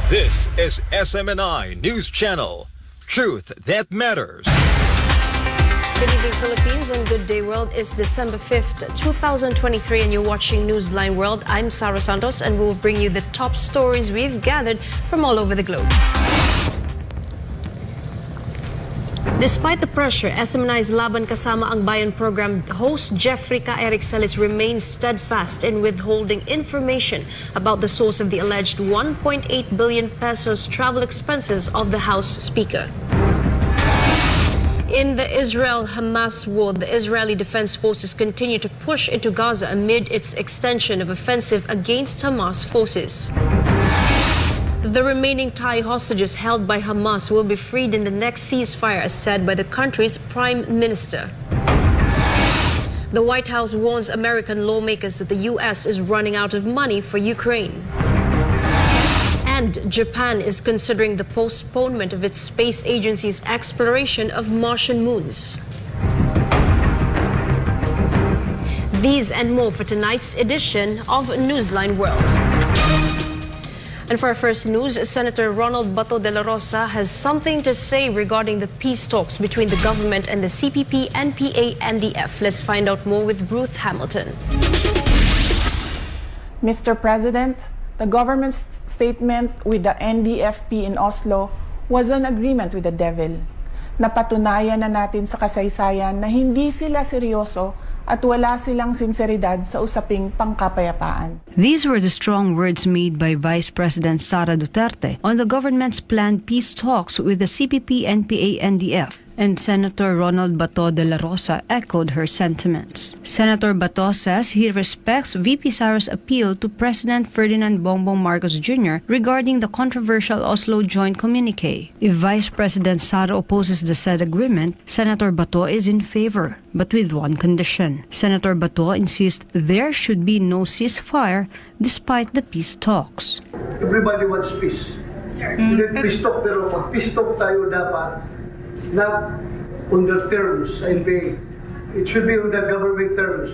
This is SMNI News Channel. Truth that matters. Good evening, Philippines, and good day, world. It's December 5th, 2023, and you're watching Newsline World. I'm Sarah Santos, and we'll bring you the top stories we've gathered from all over the globe. Despite the pressure, SMNI's Laban Kasama ang Bayan program host Jeffrey K. Ericselis remains steadfast in withholding information about the source of the alleged 1.8 billion pesos travel expenses of the House Speaker. In the Israel-Hamas War, the Israeli Defense Forces continue to push into Gaza amid its extension of offensive against Hamas forces. The remaining Thai hostages held by Hamas will be freed in the next ceasefire, as said by the country's prime minister. The White House warns American lawmakers that the U.S. is running out of money for Ukraine. And Japan is considering the postponement of its space agency's exploration of Martian moons. These and more for tonight's edition of Newsline World. And for our first news, Senator Ronald Bato de la Rosa has something to say regarding the peace talks between the government and the CPP, NPA, NDF. Let's find out more with Ruth Hamilton. Mr. President, the government's statement with the NDFP in Oslo was an agreement with the devil. Napatunayan na natin sa kasaysayan na hindi sila seryoso at wala silang sinseridad sa usaping pangkapayapaan. These were the strong words made by Vice President Sara Duterte on the government's planned peace talks with the CPP, NPA, NDF. And Senator Ronald Bato de la Rosa echoed her sentiments. Senator Bato says he respects VP Sara's appeal to President Ferdinand Bongbong Marcos Jr. regarding the controversial Oslo Joint Communique. If Vice President Sara opposes the said agreement, Senator Bato is in favor, but with one condition. Senator Bato insists there should be no ceasefire despite the peace talks. Everybody wants peace. Peace talk, pero mag-peace talk tayo dapat not on their terms and pay. It should be on the government terms.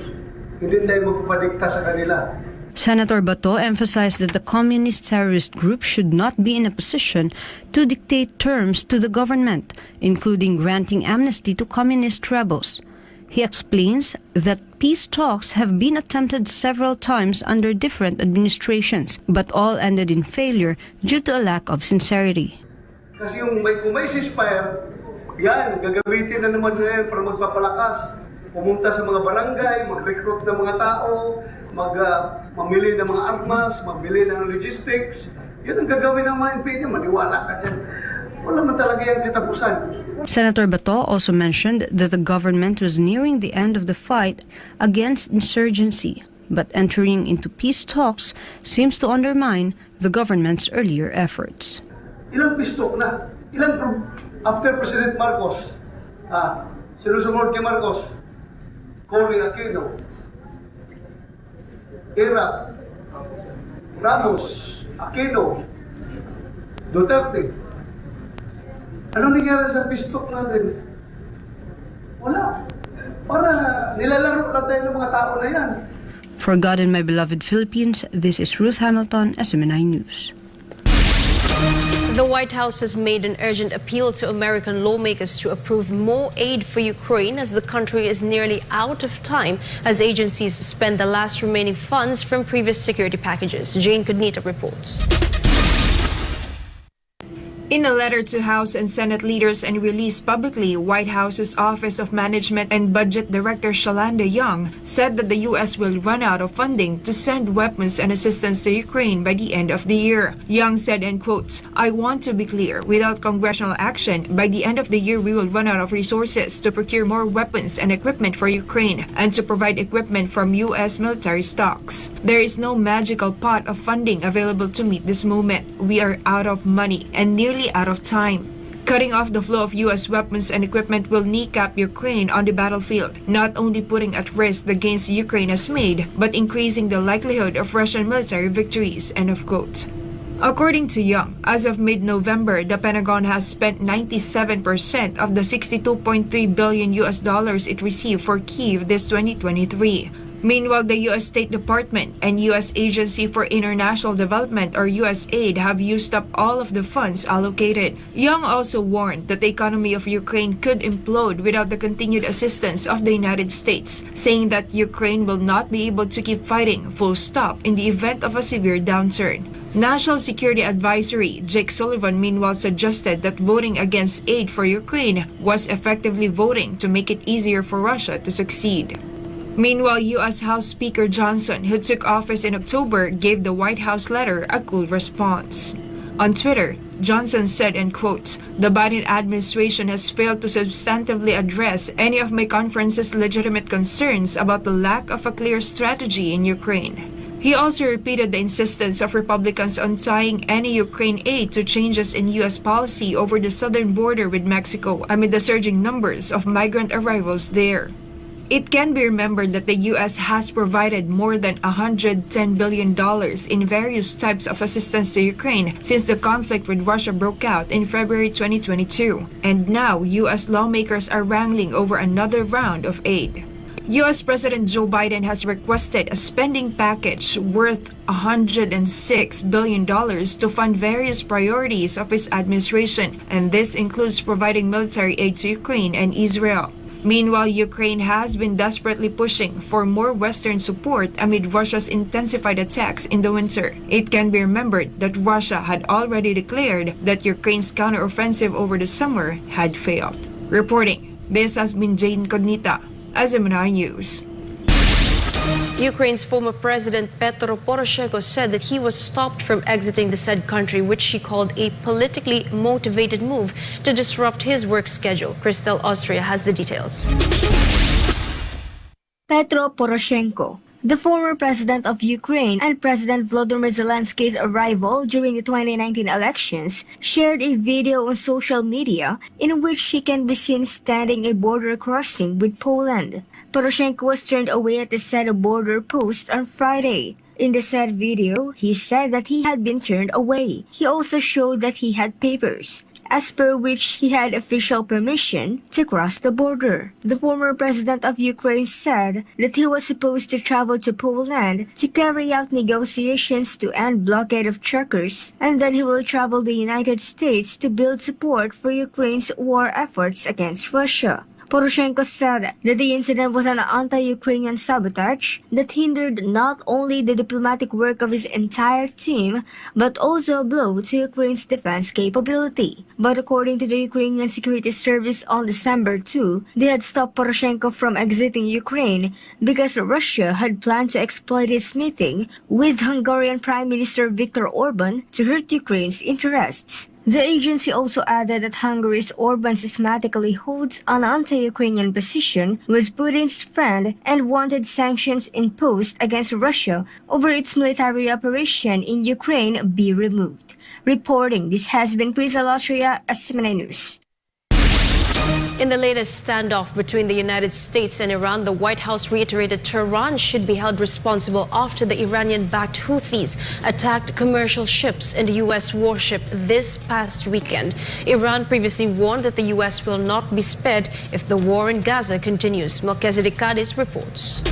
Hindi tayo magpapadikta sa kanila. Senator Bato emphasized that the communist terrorist group should not be in a position to dictate terms to the government, including granting amnesty to communist rebels. He explains that peace talks have been attempted several times under different administrations, but all ended in failure due to a lack of sincerity. Kasi kung may ceasefire, yan, gagamitin na naman nila yan para magpapalakas. Pumunta sa mga barangay, mag-recruit ng mga tao, mamili ng mga armas, mamili ng logistics. Yan ang gagawin ng mga NPA niya, maniwala ka dyan. Wala man talaga yung katapusan. Senator Bato also mentioned that the government was nearing the end of the fight against insurgency, but entering into peace talks seems to undermine the government's earlier efforts. Ilang peace talk na? After President Marcos, sinusunod kay Marcos, Cory Aquino, Iraq, Ramos, Aquino, Duterte. Ano nangyari sa peace talk natin? Wala. Para nilalaro lang tayo ng mga tao na yan. For God and my beloved Philippines, this is Ruth Hamilton, SMNI News. The White House has made an urgent appeal to American lawmakers to approve more aid for Ukraine as the country is nearly out of time as agencies spend the last remaining funds from previous security packages. Jane Cognita reports. In a letter to House and Senate leaders and released publicly, White House's Office of Management and Budget Director Shalanda Young said that the U.S. will run out of funding to send weapons and assistance to Ukraine by the end of the year. Young said, in quotes, "I want to be clear, without congressional action, by the end of the year we will run out of resources to procure more weapons and equipment for Ukraine and to provide equipment from U.S. military stocks. There is no magical pot of funding available to meet this moment. We are out of money and nearly out of time. Cutting off the flow of U.S. weapons and equipment will kneecap Ukraine on the battlefield, not only putting at risk the gains Ukraine has made, but increasing the likelihood of Russian military victories." End of quote. According to Young, as of mid-November, the Pentagon has spent 97% of the $62.3 billion it received for Kyiv this 2023. Meanwhile, the U.S. State Department and U.S. Agency for International Development, or USAID, have used up all of the funds allocated. Young also warned that the economy of Ukraine could implode without the continued assistance of the United States, saying that Ukraine will not be able to keep fighting full stop in the event of a severe downturn. National Security Advisory Jake Sullivan meanwhile suggested that voting against aid for Ukraine was effectively voting to make it easier for Russia to succeed. Meanwhile, U.S. House Speaker Johnson, who took office in October, gave the White House letter a cool response. On Twitter, Johnson said, and quote, "The Biden administration has failed to substantively address any of my conference's legitimate concerns about the lack of a clear strategy in Ukraine." He also repeated the insistence of Republicans on tying any Ukraine aid to changes in U.S. policy over the southern border with Mexico amid the surging numbers of migrant arrivals there. It can be remembered that the U.S. has provided more than $110 billion in various types of assistance to Ukraine since the conflict with Russia broke out in February 2022, and now U.S. lawmakers are wrangling over another round of aid. U.S. President Joe Biden has requested a spending package worth $106 billion to fund various priorities of his administration, and this includes providing military aid to Ukraine and Israel. Meanwhile, Ukraine has been desperately pushing for more Western support amid Russia's intensified attacks in the winter. It can be remembered that Russia had already declared that Ukraine's counteroffensive over the summer had failed. Reporting, this has been Jane Cognita, SMNI News. Ukraine's former president Petro Poroshenko said that he was stopped from exiting the said country, which she called a politically motivated move to disrupt his work schedule. Christelle Austria has the details. Petro Poroshenko, the former president of Ukraine and President Volodymyr Zelensky's arrival during the 2019 elections, shared a video on social media in which he can be seen standing a border crossing with Poland. Poroshenko was turned away at the said border post on Friday. In the said video, he said that he had been turned away. He also showed that he had papers, as per which he had official permission to cross the border. The former president of Ukraine said that he was supposed to travel to Poland to carry out negotiations to end blockade of truckers, and then he will travel to the United States to build support for Ukraine's war efforts against Russia. Poroshenko said that the incident was an anti-Ukrainian sabotage that hindered not only the diplomatic work of his entire team, but also a blow to Ukraine's defense capability. But according to the Ukrainian Security Service on December 2, they had stopped Poroshenko from exiting Ukraine because Russia had planned to exploit his meeting with Hungarian Prime Minister Viktor Orban to hurt Ukraine's interests. The agency also added that Hungary's Orban systematically holds an anti-Ukrainian position, was Putin's friend, and wanted sanctions imposed against Russia over its military operation in Ukraine be removed. Reporting, this has been Christelle Austria, SMNI News. In the latest standoff between the United States and Iran, the White House reiterated Tehran should be held responsible after the Iranian-backed Houthis attacked commercial ships and a U.S. warship this past weekend. Iran previously warned that the U.S. will not be spared if the war in Gaza continues. Melchizedek Cadiz reports.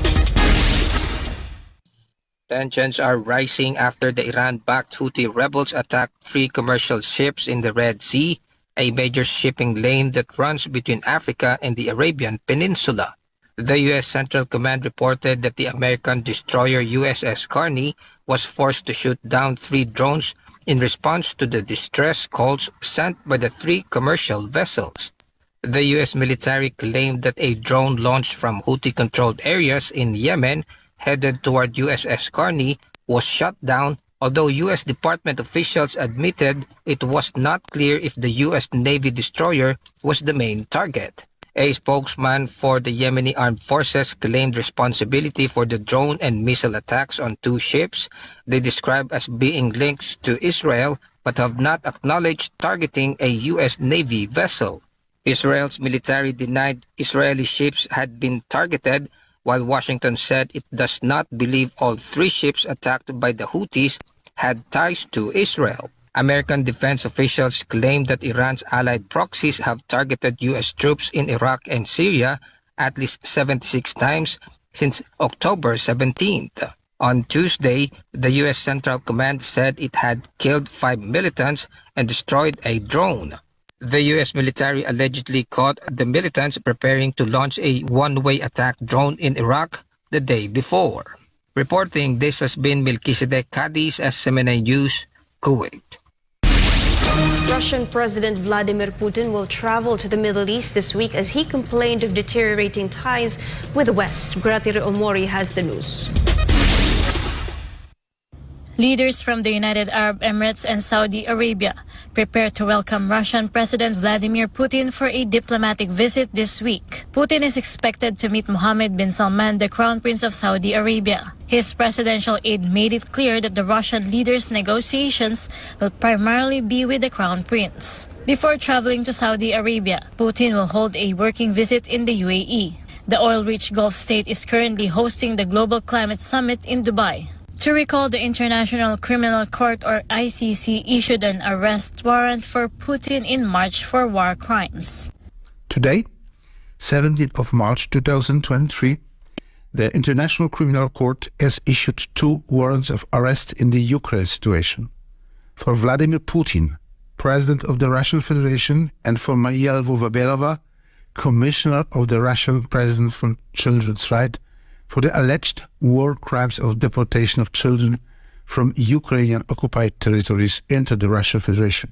Tensions are rising after the Iran-backed Houthi rebels attacked 3 commercial ships in the Red Sea, a major shipping lane that runs between Africa and the Arabian Peninsula. The U.S. Central Command reported that the American destroyer USS Carney was forced to shoot down 3 drones in response to the distress calls sent by the 3 commercial vessels. The U.S. military claimed that a drone launched from Houthi-controlled areas in Yemen headed toward USS Carney was shot down, although U.S. Department officials admitted it was not clear if the U.S. Navy destroyer was the main target. A spokesman for the Yemeni armed forces claimed responsibility for the drone and missile attacks on 2 ships they describe as being linked to Israel, but have not acknowledged targeting a U.S. Navy vessel. Israel's military denied Israeli ships had been targeted, while Washington said it does not believe all 3 ships attacked by the Houthis had ties to Israel. American defense officials claim that Iran's allied proxies have targeted U.S. troops in Iraq and Syria at least 76 times since October 17th. On Tuesday, the U.S. Central Command said it had killed 5 militants and destroyed a drone. The U.S. military allegedly caught the militants preparing to launch a one-way attack drone in Iraq the day before. Reporting, this has been Melchizedek Cadiz, SMNI News, Kuwait. Russian President Vladimir Putin will travel to the Middle East this week as he complained of deteriorating ties with the West. Gratir Omori has the news. Leaders from the United Arab Emirates and Saudi Arabia prepare to welcome Russian President Vladimir Putin for a diplomatic visit this week. Putin is expected to meet Mohammed bin Salman, the Crown Prince of Saudi Arabia. His presidential aide made it clear that the Russian leaders' negotiations will primarily be with the Crown Prince. Before traveling to Saudi Arabia, Putin will hold a working visit in the UAE. The oil-rich Gulf state is currently hosting the Global Climate Summit in Dubai. To recall, the International Criminal Court or ICC issued an arrest warrant for Putin in March for war crimes. Today, 17th of March 2023, the International Criminal Court has issued 2 warrants of arrest in the Ukraine situation. For Vladimir Putin, President of the Russian Federation, and for Maria Lvova-Belova, Commissioner of the Russian President for Children's Rights, for the alleged war crimes of deportation of children from Ukrainian-occupied territories into the Russian Federation.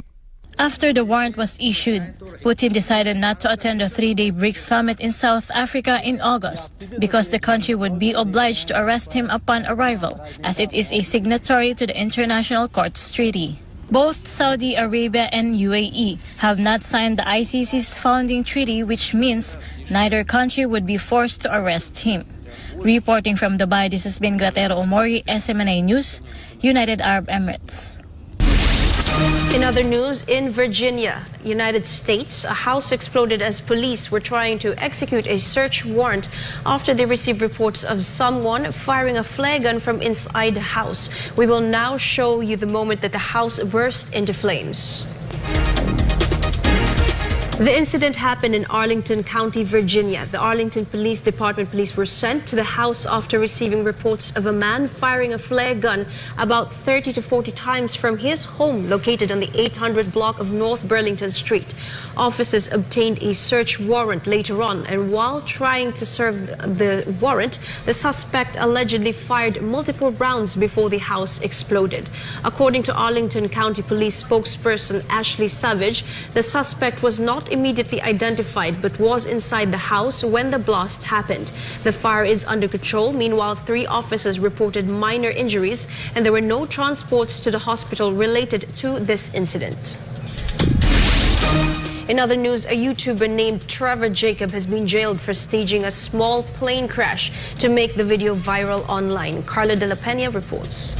After the warrant was issued, Putin decided not to attend a 3-day BRICS summit in South Africa in August because the country would be obliged to arrest him upon arrival, as it is a signatory to the International Courts Treaty. Both Saudi Arabia and UAE have not signed the ICC's founding treaty, which means neither country would be forced to arrest him. Reporting from Dubai, this has been Gratero Omori, SMNI News, United Arab Emirates. In other news, in Virginia, United States, a house exploded as police were trying to execute a search warrant after they received reports of someone firing a flare gun from inside the house. We will now show you the moment that the house burst into flames. The incident happened in Arlington County, Virginia. The Arlington Police Department police were sent to the house after receiving reports of a man firing a flare gun about 30 to 40 times from his home located on the 800 block of North Burlington Street. Officers obtained a search warrant later on, and while trying to serve the warrant, the suspect allegedly fired multiple rounds before the house exploded. According to Arlington County Police spokesperson Ashley Savage, the suspect was not immediately identified but was inside the house when the blast happened. The fire is under control. Meanwhile, 3 officers reported minor injuries and there were no transports to the hospital related to this incident. In other news, a YouTuber named Trevor Jacob has been jailed for staging a small plane crash to make the video viral online. Carla De La Peña reports.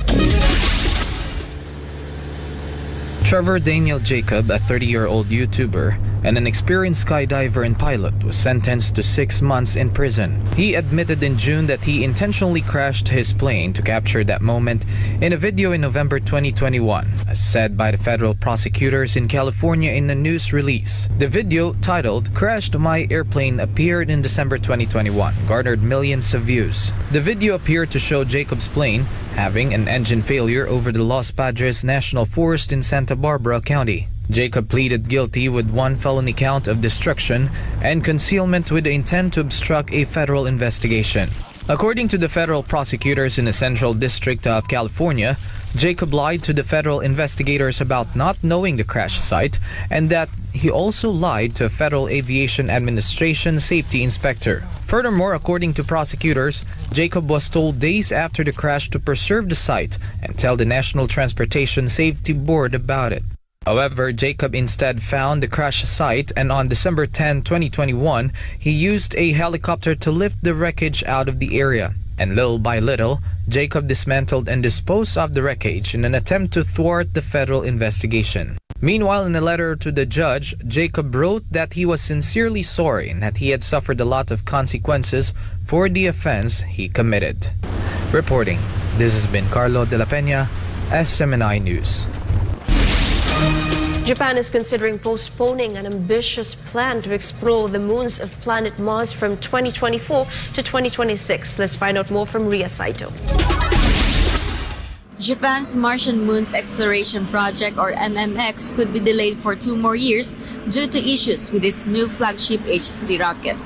Trevor Daniel Jacob, a 30-year-old YouTuber and an experienced skydiver and pilot, was sentenced to 6 months in prison. He admitted in June that he intentionally crashed his plane to capture that moment in a video in November 2021, as said by the federal prosecutors in California in a news release. The video, titled "Crashed My Airplane," appeared in December 2021, garnered millions of views. The video appeared to show Jacob's plane having an engine failure over the Los Padres National Forest in Santa Barbara County. Jacob pleaded guilty with 1 felony count of destruction and concealment with the intent to obstruct a federal investigation. According to the federal prosecutors in the Central District of California, Jacob lied to the federal investigators about not knowing the crash site and that he also lied to a Federal Aviation Administration safety inspector. Furthermore, according to prosecutors, Jacob was told days after the crash to preserve the site and tell the National Transportation Safety Board about it. However, Jacob instead found the crash site, and on December 10, 2021, he used a helicopter to lift the wreckage out of the area. And little by little, Jacob dismantled and disposed of the wreckage in an attempt to thwart the federal investigation. Meanwhile, in a letter to the judge, Jacob wrote that he was sincerely sorry and that he had suffered a lot of consequences for the offense he committed. Reporting, this has been Carlo De La Peña, SMNI News. Japan is considering postponing an ambitious plan to explore the moons of planet Mars from 2024 to 2026. Let's find out more from Ria Saito. Japan's Martian Moons Exploration Project, or MMX, could be delayed for 2 more years due to issues with its new flagship H3 rocket.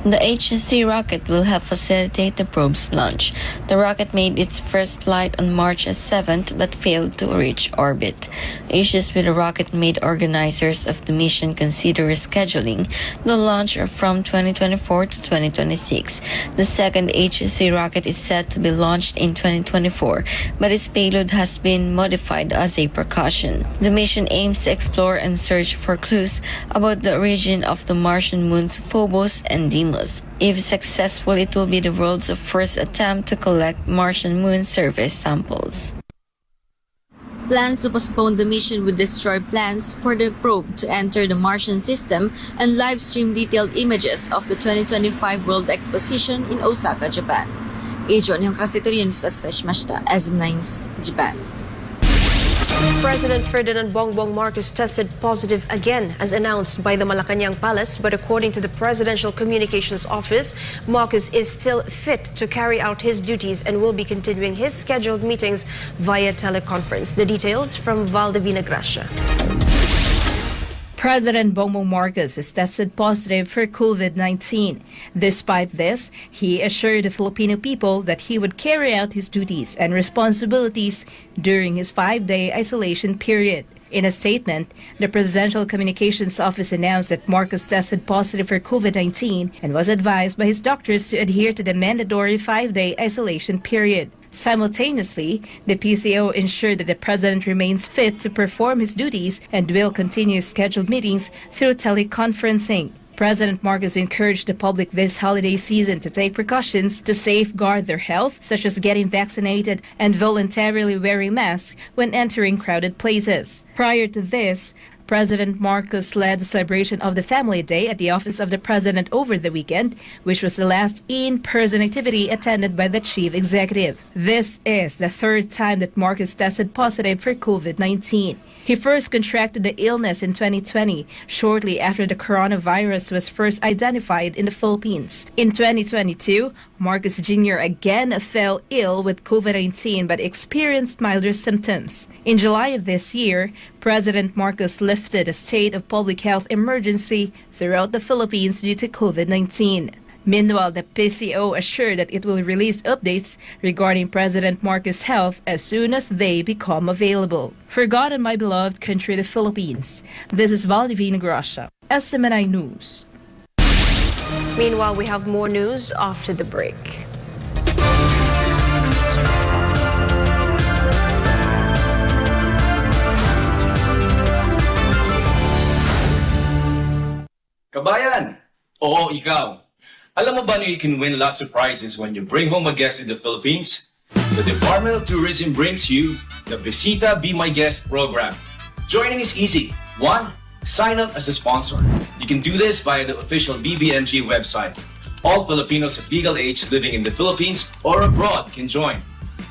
The H3 rocket will help facilitate the probe's launch. The rocket made its first flight on March 7th but failed to reach orbit. Issues with the rocket made organizers of the mission consider rescheduling the launch from 2024 to 2026. The second H3 rocket is set to be launched in 2024, but its payload has been modified as a precaution. The mission aims to explore and search for clues about the origin of the Martian moons Phobos and Deimos. If successful, it will be the world's first attempt to collect Martian moon surface samples. Plans to postpone the mission would destroy plans for the probe to enter the Martian system and live stream detailed images of the 2025 World Exposition in Osaka, Japan. SMNI Japan. President Ferdinand Bongbong Marcos tested positive again, as announced by the Malacanang Palace, but according to the Presidential Communications Office, Marcos is still fit to carry out his duties and will be continuing his scheduled meetings via teleconference. The details from Valdivina Gracia. President Bongbong Marcos is tested positive for COVID-19. Despite this, he assured the Filipino people that he would carry out his duties and responsibilities during his 5-day isolation period. In a statement, the Presidential Communications Office announced that Marcos tested positive for COVID-19 and was advised by his doctors to adhere to the mandatory 5-day isolation period. Simultaneously, the PCO ensured that the president remains fit to perform his duties and will continue scheduled meetings through teleconferencing. President Marcos encouraged the public this holiday season to take precautions to safeguard their health, such as getting vaccinated and voluntarily wearing masks when entering crowded places. Prior to this, President Marcos led the celebration of the Family Day at the office of the President over the weekend, which was the last in-person activity attended by the chief executive. This is the 3rd time that Marcos tested positive for COVID-19. He first contracted the illness in 2020, shortly after the coronavirus was first identified in the Philippines. In 2022, Marcos Jr. again fell ill with COVID-19 but experienced milder symptoms. In July of this year, President Marcos lifted a state of public health emergency throughout the Philippines due to COVID-19. Meanwhile, the PCO assured that it will release updates regarding President Marcos' health as soon as they become available. For God and my beloved country, the Philippines, this is Valdivina Gracia, SMNI News. Meanwhile, we have more news after the break. Kabayan! Oo, ikaw. Alam mo ba na you can win lots of prizes when you bring home a guest in the Philippines? The Department of Tourism brings you the Visita Be My Guest program. Joining is easy. 1. Sign up as a sponsor. You can do this via the official BBMG website. All Filipinos of legal age living in the Philippines or abroad can join.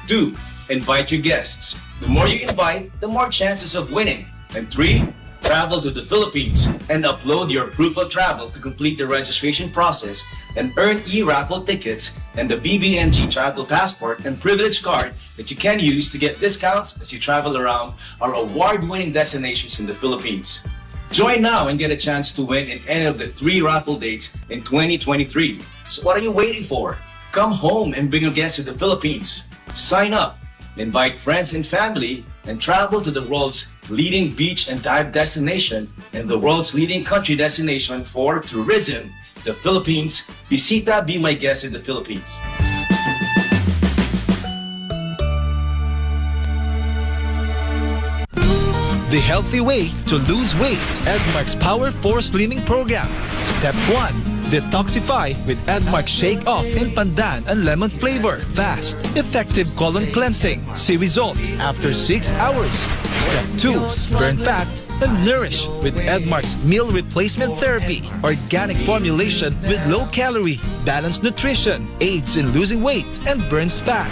2. Invite your guests. The more you invite, the more chances of winning. And 3. Travel to the Philippines and upload your proof of travel to complete the registration process and earn e-raffle tickets and the BBMG travel passport and privilege card that you can use to get discounts as you travel around our award-winning destinations in the Philippines. Join now and get a chance to win in any of the 3 raffle dates in 2023. So what are you waiting for? Come home and bring your guests to the Philippines. Sign up, invite friends and family, and travel to the world's leading beach and dive destination and the world's leading country destination for tourism, the Philippines. Visita Be My Guest in the Philippines. The healthy way to lose weight. Edmark's Power 4 Slimming Program. Step 1. Detoxify with Edmark Shake Off in pandan and lemon flavor. Fast, effective colon cleansing. See result after 6 hours. Step 2. Burn fat and nourish with Edmark's Meal Replacement Therapy. Organic formulation with low calorie, balanced nutrition, aids in losing weight and burns fat.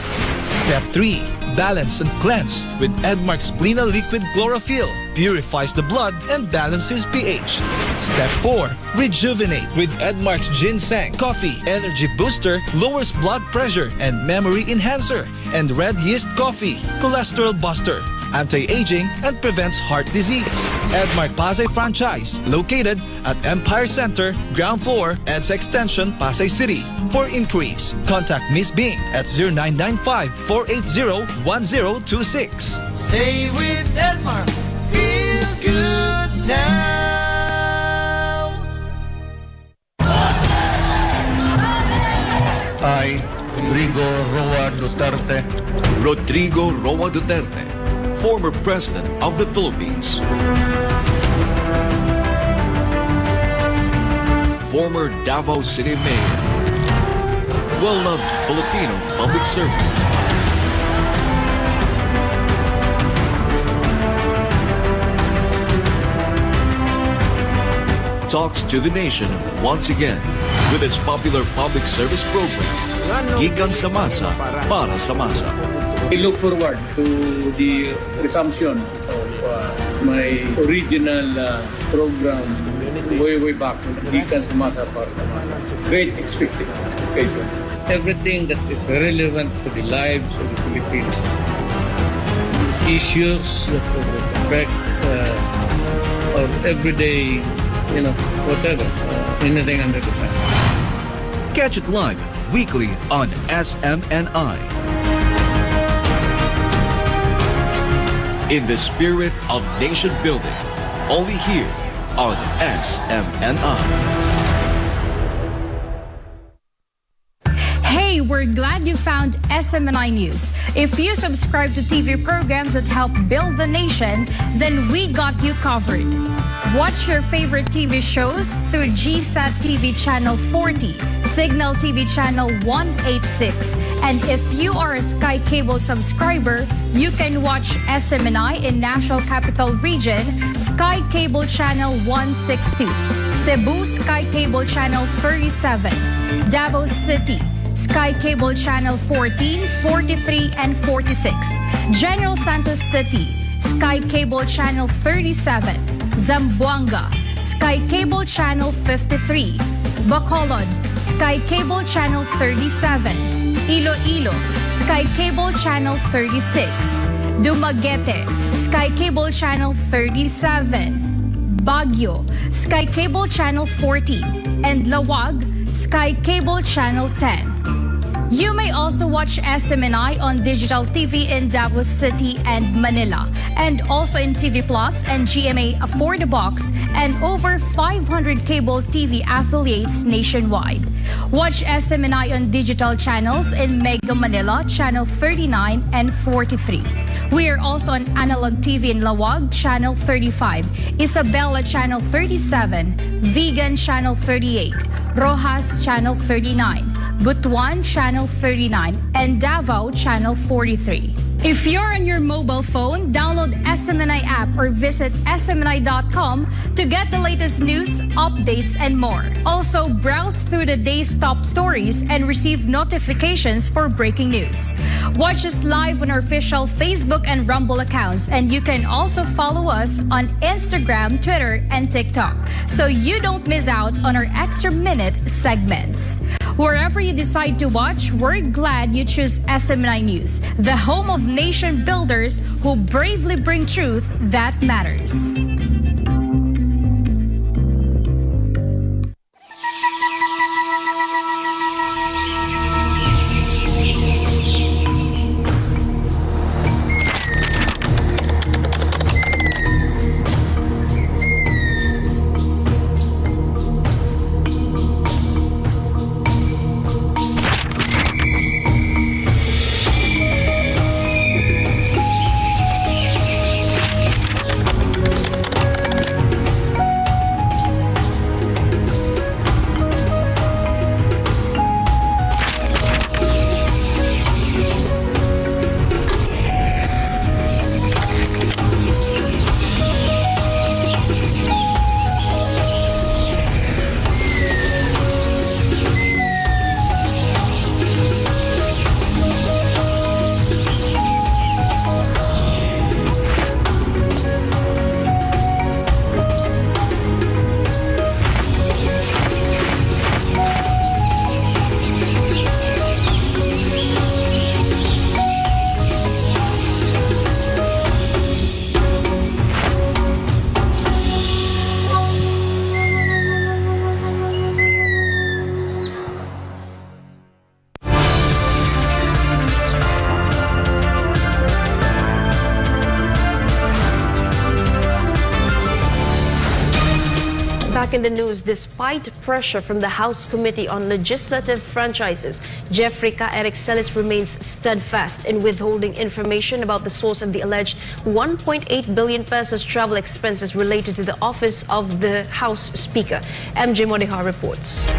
Step 3. Balance and cleanse with Edmark's Splina Liquid Chlorophyll. purifies the blood and balances pH. Step 4. Rejuvenate with Edmark's Ginseng Coffee Energy Booster lowers blood pressure and memory enhancer, and Red Yeast Coffee Cholesterol Buster, anti-aging and prevents heart disease. Edmark Pasay franchise located at Empire Center, ground floor, EDSA Extension, Pasay City. For inquiries, contact Miss Bing at 0995-480-1026. Stay with Edmark. Feel good now. I, Rodrigo Roa Duterte, former President of the Philippines, former Davao City Mayor, well-loved Filipino public servant, talks to the nation once again with its popular public service program, Gigang sa Masa para sa Masa. I look forward to the resumption of my original program way back, Gigang sa Masa para sa Masa. Great expectation. Everything that is relevant to the lives of the Filipinos. Issues that will affect our everyday, whatever, anything under the sun. Catch it live weekly on SMNI. In the spirit of nation building, only here on SMNI. Hey, we're glad you found SMNI News. If you subscribe to TV programs that help build the nation, then we got you covered. Watch your favorite TV shows through GSAT TV Channel 40, Signal TV Channel 186. And if you are a Sky Cable subscriber, you can watch SMNI in National Capital Region, Sky Cable Channel 162, Cebu Sky Cable Channel 37, Davao City, Sky Cable Channel 14, 43, and 46, General Santos City, Sky Cable Channel 37, Zamboanga, Sky Cable Channel 53, Bacolod, Sky Cable Channel 37, Iloilo, Sky Cable Channel 36, Dumaguete, Sky Cable Channel 37, Baguio, Sky Cable Channel 14, and Lawag, Sky Cable Channel 10. You may also watch SMNI on digital TV in Davao City and Manila, and also in TV Plus and GMA Afford a Box, and over 500 cable TV affiliates nationwide. Watch SMNI on digital channels in Mega Manila, Channel 39 and 43. We are also on analog TV in Lawag, Channel 35, Isabela, Channel 37, Vegan, Channel 38, Rojas, Channel 39, Butuan, Channel 39, and Davao, Channel 43. If you're on your mobile phone, download SMNI app or visit smni.com to get the latest news, updates, and more. Also, browse through the day's top stories and receive notifications for breaking news. Watch us live on our official Facebook and Rumble accounts, and you can also follow us on Instagram, Twitter, and TikTok, so you don't miss out on our extra minute segments. Wherever you decide to watch, we're glad you choose SMNI News, the home of nation builders who bravely bring truth that matters. Back in the news, despite pressure from the House Committee on Legislative Franchises, Jeffrey Eric Celis remains steadfast in withholding information about the source of the alleged 1.8 billion pesos travel expenses related to the office of the House Speaker. MJ Modiha reports.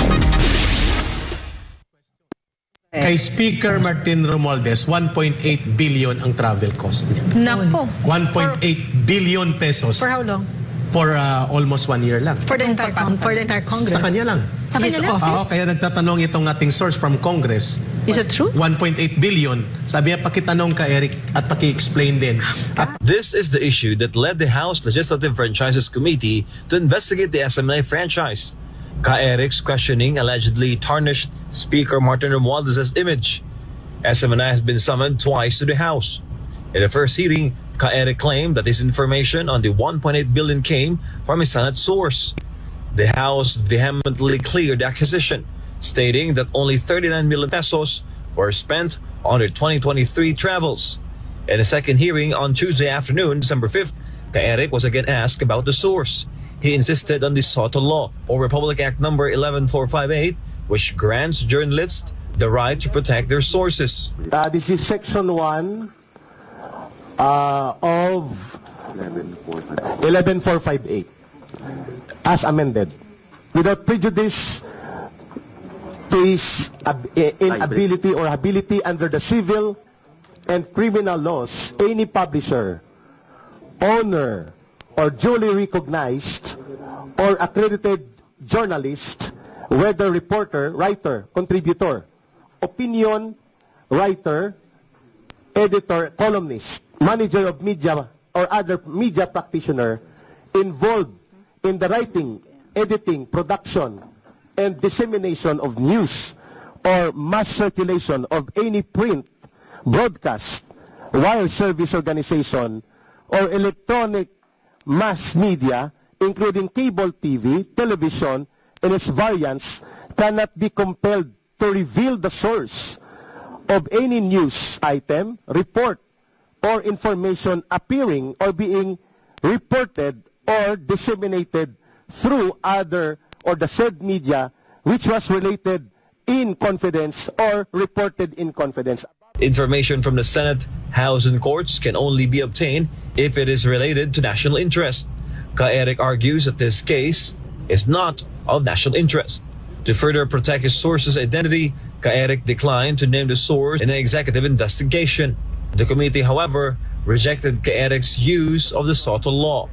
Kay Speaker Martin Romualdez, 1.8 billion ang travel cost niya. Nako. 1.8 billion pesos. For how long? For almost 1 year lang. For the entire Congress? Sa kanya lang. Sa kanya lang? Oo, kaya nagtatanong itong ating source from Congress. Is it true? 1.8 billion. Sabi niya, pakitanong ka Eric at paki-explain din. This is the issue that led the House Legislative Franchises Committee to investigate the SMNI franchise. Eric's questioning allegedly tarnished Speaker Martin Romualdez's image. SMNI has been summoned twice to the House. In the first hearing, Eric claimed that his information on the 1.8 billion came from a Senate source. The House vehemently cleared the accusation, stating that only 39 million pesos were spent on their 2023 travels. In a second hearing on Tuesday afternoon, December 5th, Eric was again asked about the source. He insisted on the SOTO Law, or Republic Act number 11458, which grants journalists the right to protect their sources. This is Section 1 of 11458 as amended, without prejudice to his inability or ability under the civil and criminal laws, any publisher, owner, or duly recognized or accredited journalist, whether reporter, writer, contributor, opinion writer, editor, columnist, manager of media, or other media practitioner involved in the writing, editing, production, and dissemination of news or mass circulation of any print, broadcast, wire service organization, or electronic mass media, including cable TV, television, and its variants, cannot be compelled to reveal the source of any news item, report, or information appearing or being reported or disseminated through other or the said media which was related in confidence or reported in confidence. Information from the Senate, House, and courts can only be obtained if it is related to national interest. Eric argues that this case is not of national interest. To further protect his source's identity, Eric declined to name the source in an executive investigation. The committee, however, rejected Eric's use of the SOTO law.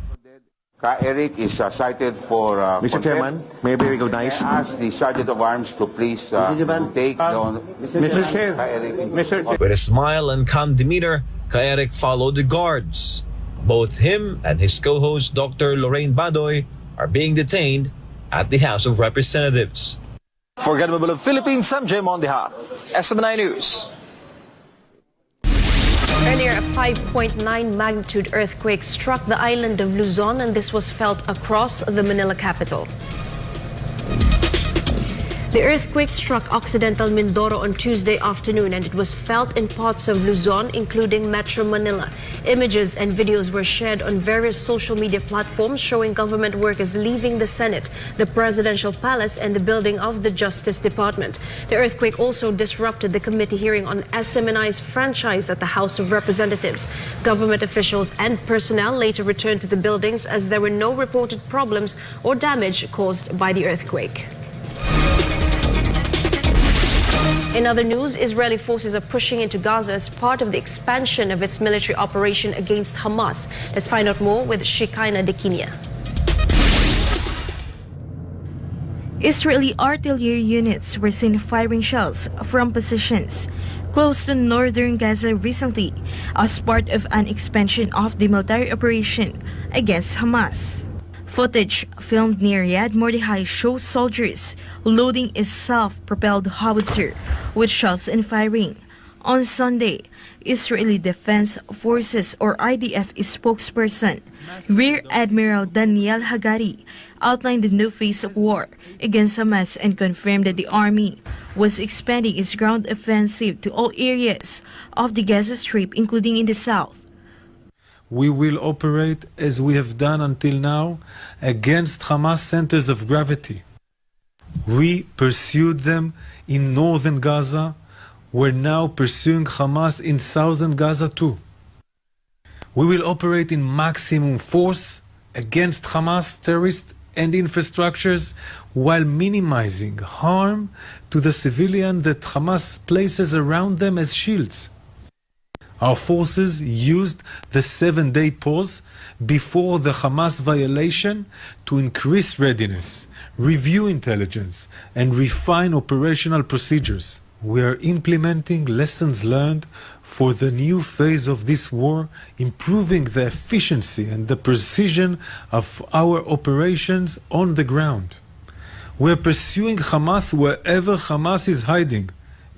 Eric is cited for Mr. Chairman, may I be recognized? I ask the Sergeant of Arms to please take down With a smile and calm demeanor, Eric followed the guards. Both him and his co-host Dr. Lorraine Badoy are being detained at the House of Representatives. For Government of Philippines, I'm Jim Mondeha, SMNI News. Earlier, a 5.9 magnitude earthquake struck the island of Luzon, and this was felt across the Manila capital. The earthquake struck Occidental Mindoro on Tuesday afternoon, and it was felt in parts of Luzon, including Metro Manila. Images and videos were shared on various social media platforms showing government workers leaving the Senate, the Presidential Palace, and the building of the Justice Department. The earthquake also disrupted the committee hearing on SMNI's franchise at the House of Representatives. Government officials and personnel later returned to the buildings as there were no reported problems or damage caused by the earthquake. In other news, Israeli forces are pushing into Gaza as part of the expansion of its military operation against Hamas. Let's find out more with Shekinah Dekinia. Israeli artillery units were seen firing shells from positions close to northern Gaza recently as part of an expansion of the military operation against Hamas. Footage filmed near Yad Mordechai shows soldiers loading a self-propelled howitzer with shells and firing. On Sunday, Israeli Defense Forces or IDF spokesperson Rear Admiral Daniel Hagari outlined the new phase of war against Hamas and confirmed that the army was expanding its ground offensive to all areas of the Gaza Strip, including in the south. we will operate as we have done until now against Hamas centers of gravity. We pursued them in northern Gaza. We're now pursuing Hamas in southern Gaza too. We will operate in maximum force against Hamas terrorists and infrastructures while minimizing harm to the civilian that Hamas places around them as shields. Our forces used the 7-day pause before the Hamas violation to increase readiness, review intelligence, and refine operational procedures. We are implementing lessons learned for the new phase of this war, improving the efficiency and the precision of our operations on the ground. We're pursuing Hamas wherever Hamas is hiding,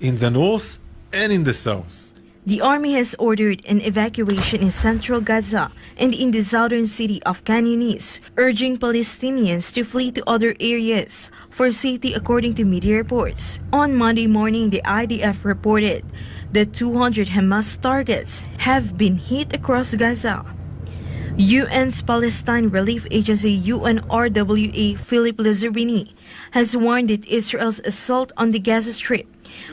in the north and in the south. The army has ordered an evacuation in central Gaza and in the southern city of Khan Yunis, urging Palestinians to flee to other areas for safety, according to media reports. On Monday morning, the IDF reported that 200 Hamas targets have been hit across Gaza. UN's Palestine Relief Agency UNRWA Philip Lazzarini has warned that Israel's assault on the Gaza Strip,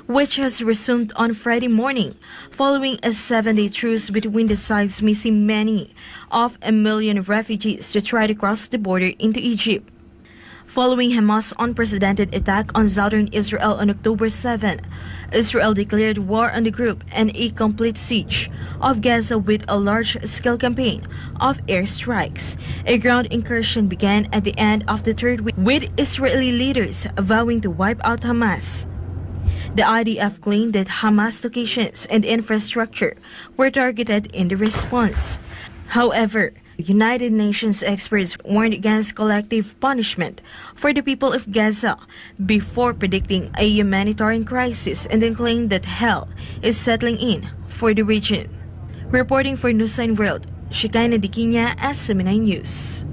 which has resumed on Friday morning following a 7-day truce between the sides, missing many of 1 million refugees to try to cross the border into Egypt. Following Hamas' unprecedented attack on southern Israel on October 7, Israel declared war on the group and a complete siege of Gaza with a large-scale campaign of airstrikes. A ground incursion began at the end of the third week, with Israeli leaders vowing to wipe out Hamas. The IDF claimed that Hamas locations and infrastructure were targeted in the response. However, United Nations experts warned against collective punishment for the people of Gaza before predicting a humanitarian crisis, and then claimed that hell is settling in for the region. Reporting for Newsline World, Shekinah Dikinya, SMNI News.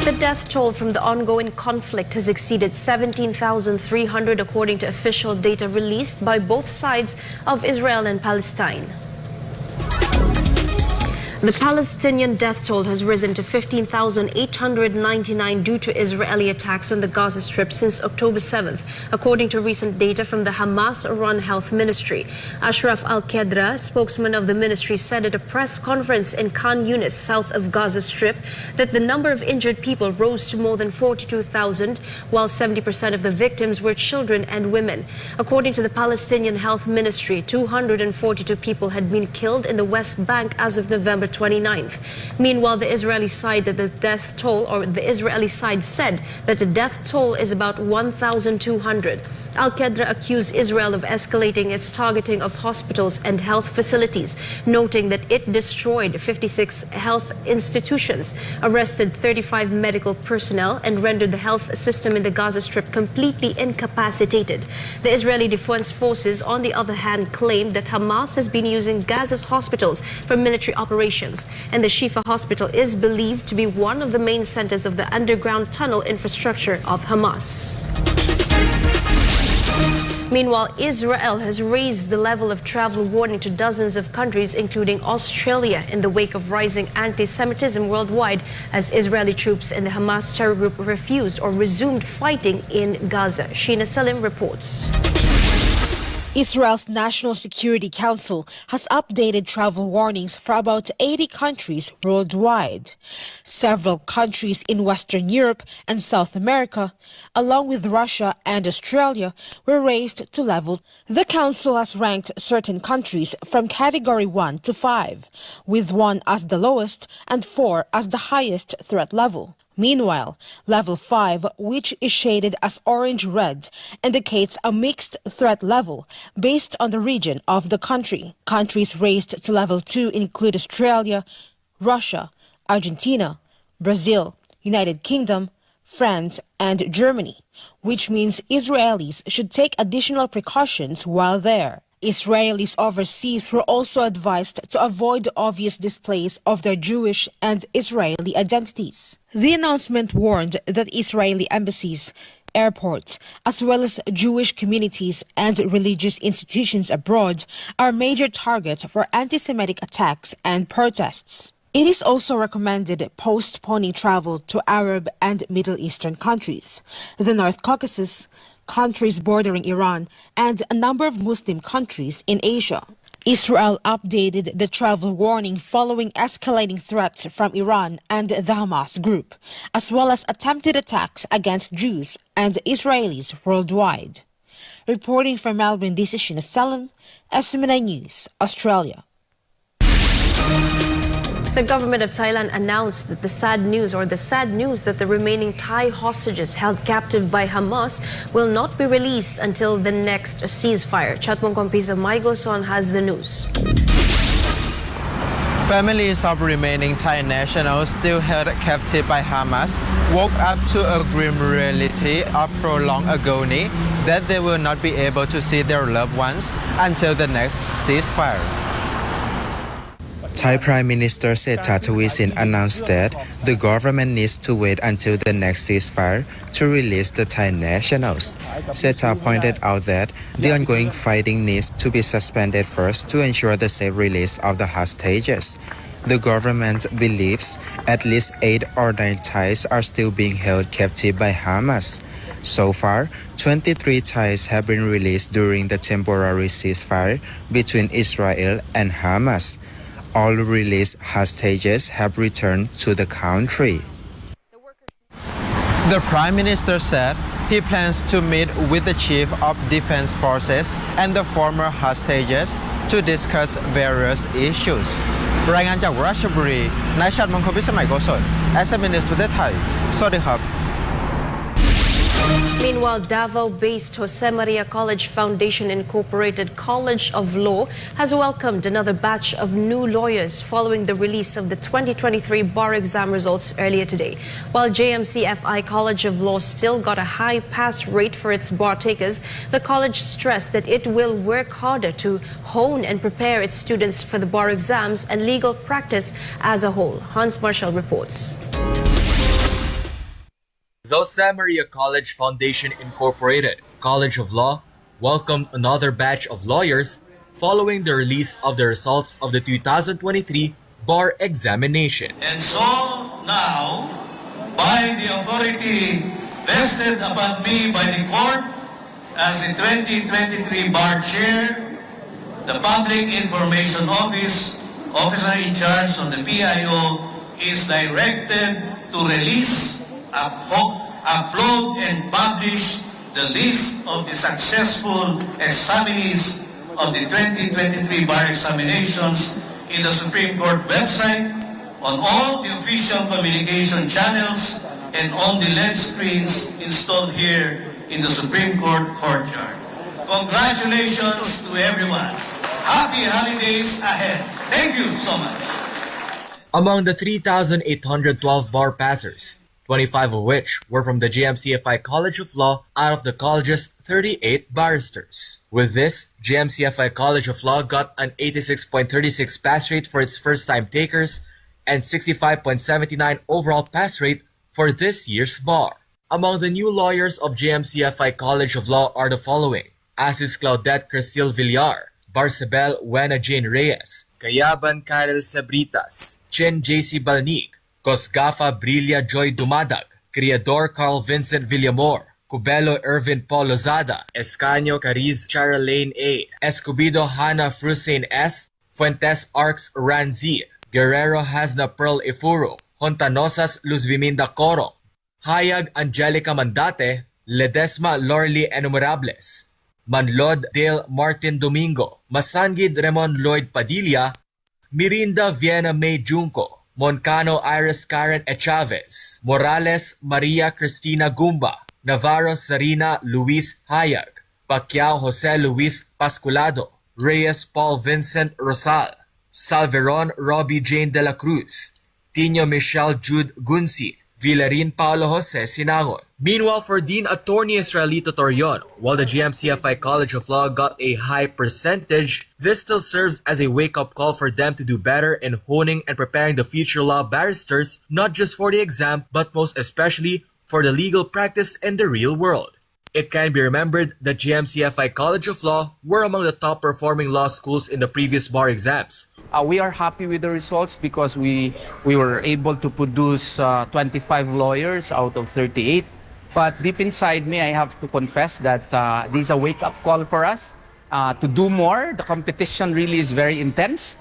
The death toll from the ongoing conflict has exceeded 17,300 according to official data released by both sides of Israel and Palestine. The Palestinian death toll has risen to 15,899 due to Israeli attacks on the Gaza Strip since October 7th, according to recent data from the Hamas-run Health Ministry. Ashraf Al-Qadra, spokesman of the ministry, said at a press conference in Khan Yunis, south of Gaza Strip, that the number of injured people rose to more than 42,000, while 70% of the victims were children and women. According to the Palestinian Health Ministry, 242 people had been killed in the West Bank as of November 29th. Meanwhile, the Israeli side said that the death toll is about 1,200. Al-Qadra accused Israel of escalating its targeting of hospitals and health facilities, noting that it destroyed 56 health institutions, arrested 35 medical personnel, and rendered the health system in the Gaza Strip completely incapacitated. The Israeli Defense Forces, on the other hand, claimed that Hamas has been using Gaza's hospitals for military operations, and the Shifa Hospital is believed to be one of the main centers of the underground tunnel infrastructure of Hamas. Meanwhile, Israel has raised the level of travel warning to dozens of countries, including Australia, in the wake of rising anti-Semitism worldwide as Israeli troops in the Hamas terror group refused or resumed fighting in Gaza. Sheena Salim reports. Israel's National Security Council has updated travel warnings for about 80 countries worldwide. Several countries in Western Europe and South America, along with Russia and Australia, were raised to level. The council has ranked certain countries from category 1 to 5, with 1 as the lowest and 4 as the highest threat level. Meanwhile, level 5, which is shaded as orange-red, indicates a mixed threat level based on the region of the country. Countries raised to level 2 include Australia, Russia, Argentina, Brazil, United Kingdom, France, and Germany, which means Israelis should take additional precautions while there. Israelis overseas were also advised to avoid the obvious displays of their Jewish and Israeli identities. The announcement warned that Israeli embassies airports, as well as Jewish communities and religious institutions abroad, are major targets for anti-Semitic attacks and protests. It is also recommended postponing travel to Arab and Middle Eastern countries, the North Caucasus, countries bordering Iran, and a number of Muslim countries in Asia. Israel updated the travel warning following escalating threats from Iran and the Hamas group, as well as attempted attacks against Jews and Israelis worldwide. Reporting from Melbourne, this is Shina Selim, SMNI News, Australia. The government of Thailand announced that the sad news that the remaining Thai hostages held captive by Hamas will not be released until the next ceasefire. Chatmong Kompisa Maigoson has the news. Families of remaining Thai nationals still held captive by Hamas woke up to a grim reality of prolonged agony that they will not be able to see their loved ones until the next ceasefire. Thai Prime Minister Sethar Thavisin announced that the government needs to wait until the next ceasefire to release the Thai nationals. Sethar pointed out that the ongoing fighting needs to be suspended first to ensure the safe release of the hostages. The government believes at least 8 or 9 Thais are still being held captive by Hamas. So far, 23 Thais have been released during the temporary ceasefire between Israel and Hamas. All released hostages have returned to the country. The Prime Minister said he plans to meet with the Chief of Defense Forces and the former hostages to discuss various issues. รายงานจากราชบุรี นายชัดมงคลพิสมัยโกศล SMNI News ประเทศไทย สวัสดีครับ Meanwhile, Davao-based Josemaria College Foundation Incorporated College of Law has welcomed another batch of new lawyers following the release of the 2023 bar exam results earlier today. While JMCFI College of Law still got a high pass rate for its bar takers, the college stressed that it will work harder to hone and prepare its students for the bar exams and legal practice as a whole. Hans Marshall reports. The Josemaria College Foundation Incorporated College of Law welcomed another batch of lawyers following the release of the results of the 2023 bar examination. And so now, by the authority vested upon me by the court as the 2023 bar chair, the Public Information Office, officer in charge of the PIO, is directed to release, upload and publish the list of the successful examinees of the 2023 bar examinations in the Supreme Court website, on all the official communication channels, and on the LED screens installed here in the Supreme Court courtyard. Congratulations to everyone. Happy holidays ahead. Thank you so much. Among the 3,812 bar passers, 25 of which were from the JMCFI College of Law out of the college's 38 barristers. With this, JMCFI College of Law got an 86.36 pass rate for its first-time takers and 65.79 overall pass rate for this year's bar. Among the new lawyers of JMCFI College of Law are the following: Asis Claudette Crecil Villar, Barcebel Wena Jane Reyes, Kayaban Karel Sabritas, Chen JC Balnig, Cosgafa Brilia Joy Dumadag, Criador Carl Vincent Villamor, Cubelo Irvin Paul Lozada, Escanio Cariz Charlene A, Escobido Hana Frusain S, Fuentes Arcs Ranzi, Guerrero Hasna Pearl Ifuro, Hontanosas Luz Viminda Coro, Hayag Angelica Mandate, Ledesma Lorly Enumerables, Manlod Dale Martin Domingo, Masangid Ramon Lloyd Padilla, Mirinda Viena May Junco, Moncano Iris Karen Chavez, Morales Maria Cristina Gumba, Navarro Sarina Luis Hayag, Pacquiao Jose Luis Pasculado, Reyes Paul Vincent Rosal, Salveron Robbie Jane de la Cruz, Tino Michelle Jude Gunsi, Villarin Paulo Jose Sinangon. Meanwhile, for Dean Attorney Israelito Torion, while the GMCFI College of Law got a high percentage, this still serves as a wake-up call for them to do better in honing and preparing the future law barristers, not just for the exam, but most especially for for the legal practice in the real world. It can be remembered that GMCFI College of Law were among the top performing law schools in the previous bar exams. We are happy with the results because we were able to produce 25 lawyers out of 38. But deep inside me, I have to confess that this is a wake-up call for us to do more. The competition really is very intense.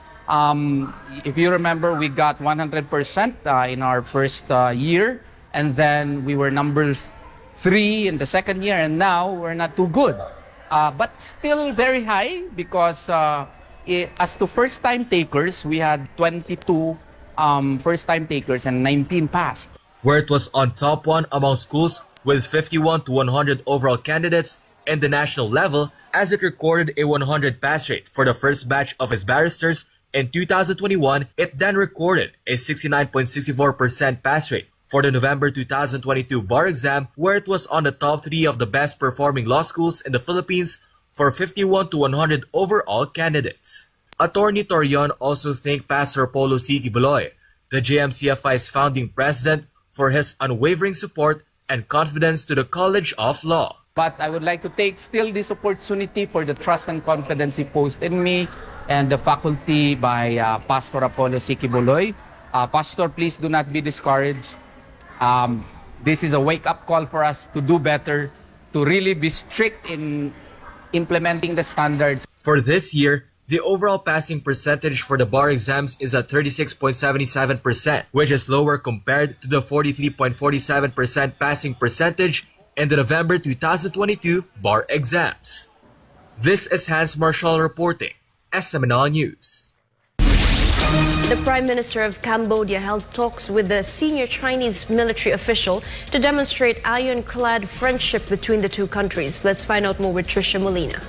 If you remember, we got 100% in our first year, and then we were number 3 in the second year, and now we're not too good. But still very high because as to first-time takers, we had 22 first-time takers and 19 passed. Where it was on top 1 among schools with 51 to 100 overall candidates in the national level, as it recorded a 100 pass rate for the first batch of its barristers in 2021, it then recorded a 69.64% pass rate for the November 2022 bar exam, where it was on the top 3 of the best performing law schools in the Philippines for 51 to 100 overall candidates. Attorney Torion also thanked Pastor Apollo C. Kibuloy, the JMCFI's founding president, for his unwavering support and confidence to the College of Law. But I would like to take still this opportunity for the trust and confidence he posed in me and the faculty by Pastor Apollo C. Kibuloy. Pastor, please do not be discouraged. This is a wake-up call for us to do better, to really be strict in implementing the standards. For this year, the overall passing percentage for the bar exams is at 36.77%, which is lower compared to the 43.47% passing percentage in the November 2022 bar exams. This is Hans Marshall reporting, SMNI News. The Prime Minister of Cambodia held talks with the senior Chinese military official to demonstrate ironclad friendship between the two countries. Let's find out more with Tricia Molina.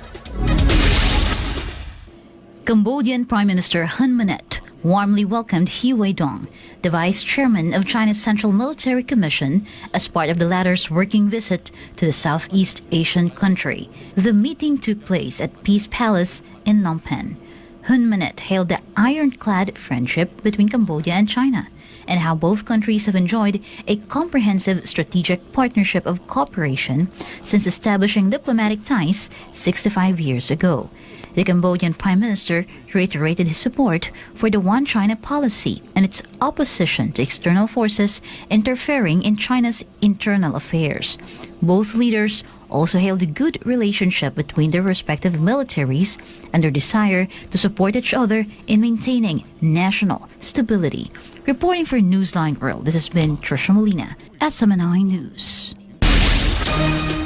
Cambodian Prime Minister Hun Manet warmly welcomed He Weidong, the Vice Chairman of China's Central Military Commission, as part of the latter's working visit to the Southeast Asian country. The meeting took place at Peace Palace in Phnom Penh. Hun Manet hailed the ironclad friendship between Cambodia and China, and how both countries have enjoyed a comprehensive strategic partnership of cooperation since establishing diplomatic ties 65 years ago. The Cambodian Prime Minister reiterated his support for the One China policy and its opposition to external forces interfering in China's internal affairs. Both leaders also hailed the good relationship between their respective militaries and their desire to support each other in maintaining national stability. Reporting for Newsline World, this has been Tricia Molina, SMNI News.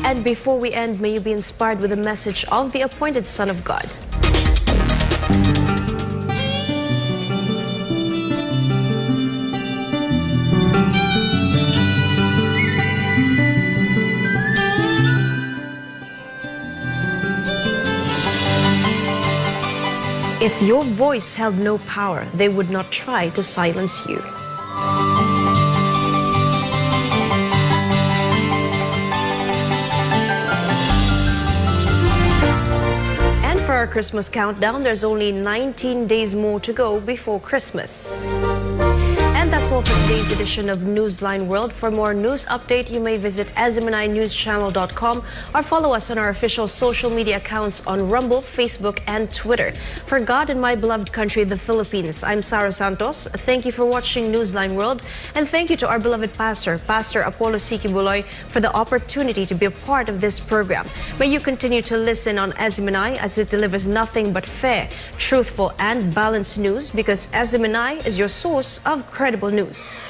And before we end, may you be inspired with a message of the appointed Son of God. If your voice held no power, they would not try to silence you. And for our Christmas countdown, there's only 19 days more to go before Christmas. And that's all for today's edition of Newsline World. For more news update, you may visit SMNINewsChannel.com or follow us on our official social media accounts on Rumble, Facebook, and Twitter. For God and my beloved country, the Philippines, I'm Sarah Santos. Thank you for watching Newsline World, and thank you to our beloved pastor, Pastor Apollo C. Kibuloy, for the opportunity to be a part of this program. May you continue to listen on SMNI as it delivers nothing but fair, truthful, and balanced news, because SMNI is your source of credible news.